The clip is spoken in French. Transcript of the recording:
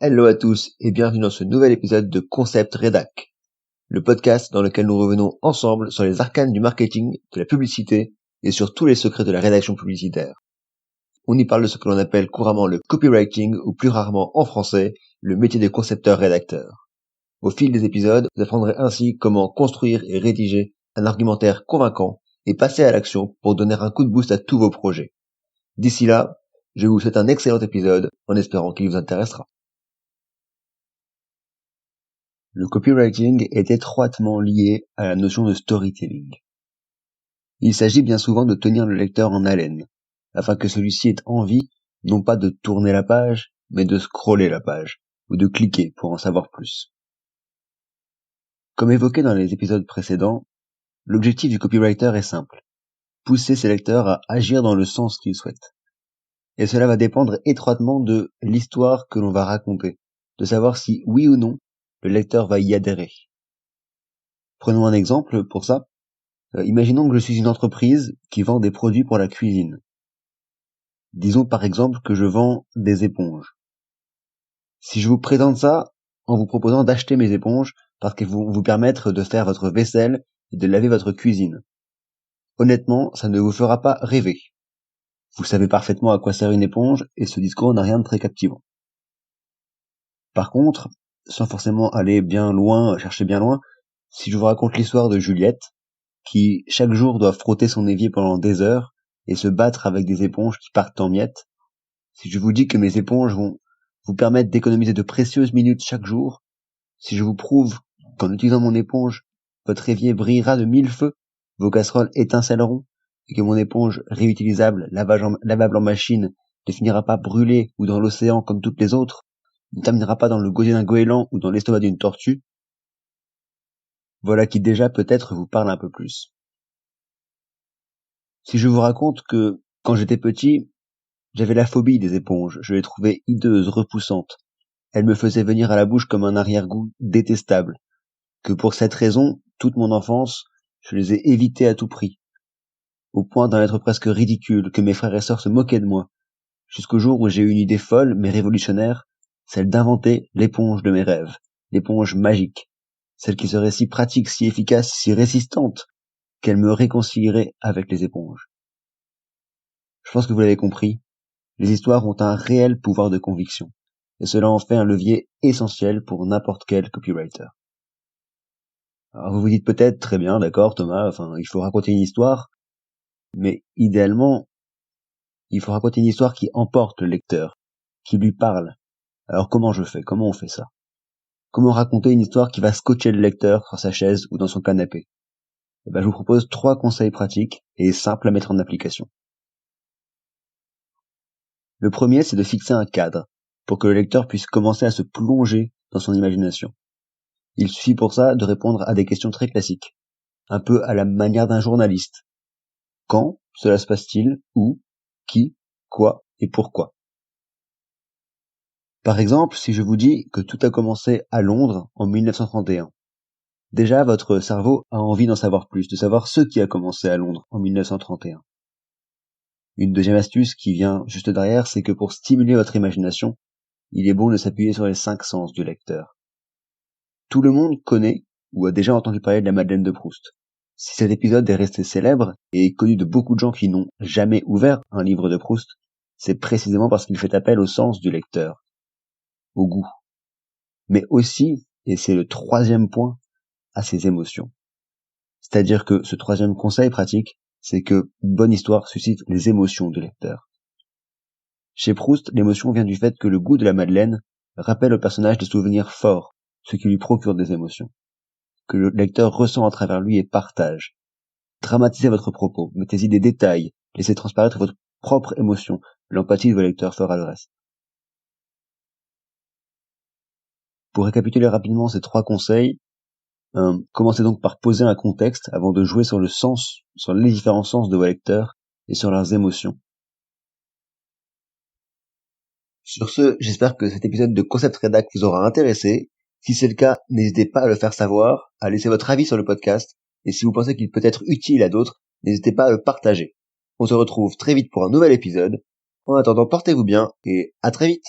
Hello à tous et bienvenue dans ce nouvel épisode de Concept Rédac, le podcast dans lequel nous revenons ensemble sur les arcanes du marketing, de la publicité et sur tous les secrets de la rédaction publicitaire. On y parle de ce que l'on appelle couramment le copywriting ou plus rarement en français, le métier de concepteur-rédacteur. Au fil des épisodes, vous apprendrez ainsi comment construire et rédiger un argumentaire convaincant et passer à l'action pour donner un coup de boost à tous vos projets. D'ici là, je vous souhaite un excellent épisode en espérant qu'il vous intéressera. Le copywriting est étroitement lié à la notion de storytelling. Il s'agit bien souvent de tenir le lecteur en haleine, afin que celui-ci ait envie, non pas de tourner la page, mais de scroller la page, ou de cliquer pour en savoir plus. Comme évoqué dans les épisodes précédents, l'objectif du copywriter est simple, pousser ses lecteurs à agir dans le sens qu'ils souhaitent. Et cela va dépendre étroitement de l'histoire que l'on va raconter, de savoir si, oui ou non, le lecteur va y adhérer. Prenons un exemple pour ça. Imaginons que je suis une entreprise qui vend des produits pour la cuisine. Disons par exemple que je vends des éponges. Si je vous présente ça en vous proposant d'acheter mes éponges parce qu'elles vont vous permettre de faire votre vaisselle et de laver votre cuisine, honnêtement, ça ne vous fera pas rêver. Vous savez parfaitement à quoi sert une éponge et ce discours n'a rien de très captivant. Par contre, sans forcément aller bien loin, chercher bien loin, si je vous raconte l'histoire de Juliette, qui chaque jour doit frotter son évier pendant des heures et se battre avec des éponges qui partent en miettes, si je vous dis que mes éponges vont vous permettre d'économiser de précieuses minutes chaque jour, si je vous prouve qu'en utilisant mon éponge, votre évier brillera de 1000 feux, vos casseroles étincelleront, et que mon éponge réutilisable, lavable en machine, ne finira pas brûlée ou dans l'océan comme toutes les autres, ne terminera pas dans le gosier d'un goéland ou dans l'estomac d'une tortue, voilà qui déjà peut-être vous parle un peu plus. Si je vous raconte que, quand j'étais petit, j'avais la phobie des éponges, je les trouvais hideuses, repoussantes. Elles me faisaient venir à la bouche comme un arrière-goût détestable, que pour cette raison, toute mon enfance, je les ai évitées à tout prix, au point d'en être presque ridicule, que mes frères et sœurs se moquaient de moi, jusqu'au jour où j'ai eu une idée folle, mais révolutionnaire, celle d'inventer l'éponge de mes rêves, l'éponge magique, celle qui serait si pratique, si efficace, si résistante, qu'elle me réconcilierait avec les éponges. Je pense que vous l'avez compris, les histoires ont un réel pouvoir de conviction, et cela en fait un levier essentiel pour n'importe quel copywriter. Alors vous vous dites peut-être, très bien, d'accord Thomas, il faut raconter une histoire, mais idéalement, il faut raconter une histoire qui emporte le lecteur, qui lui parle. Alors comment je fais? Comment on fait ça? Comment raconter une histoire qui va scotcher le lecteur sur sa chaise ou dans son canapé? Je vous propose 3 conseils pratiques et simples à mettre en application. Le premier, c'est de fixer un cadre, pour que le lecteur puisse commencer à se plonger dans son imagination. Il suffit pour ça de répondre à des questions très classiques, un peu à la manière d'un journaliste. Quand cela se passe-t-il? Où? Qui? Quoi? Et pourquoi? Par exemple, si je vous dis que tout a commencé à Londres en 1931, déjà votre cerveau a envie d'en savoir plus, de savoir ce qui a commencé à Londres en 1931. Une deuxième astuce qui vient juste derrière, c'est que pour stimuler votre imagination, il est bon de s'appuyer sur les 5 sens du lecteur. Tout le monde connaît ou a déjà entendu parler de la Madeleine de Proust. Si cet épisode est resté célèbre et connu de beaucoup de gens qui n'ont jamais ouvert un livre de Proust, c'est précisément parce qu'il fait appel au sens du lecteur, au goût. Mais aussi, et c'est le 3e point, à ses émotions. C'est-à-dire que ce 3e conseil pratique, c'est que une bonne histoire suscite les émotions du lecteur. Chez Proust, l'émotion vient du fait que le goût de la Madeleine rappelle au personnage des souvenirs forts, ce qui lui procure des émotions, que le lecteur ressent à travers lui et partage. Dramatisez votre propos, mettez-y des détails, laissez transparaître votre propre émotion, l'empathie de vos lecteurs fera le reste. Pour récapituler rapidement ces 3 conseils, commencez donc par poser un contexte avant de jouer sur le sens, sur les différents sens de vos lecteurs et sur leurs émotions. Sur ce, j'espère que cet épisode de Concept Rédac vous aura intéressé. Si c'est le cas, n'hésitez pas à le faire savoir, à laisser votre avis sur le podcast, et si vous pensez qu'il peut être utile à d'autres, n'hésitez pas à le partager. On se retrouve très vite pour un nouvel épisode. En attendant, portez-vous bien, et à très vite.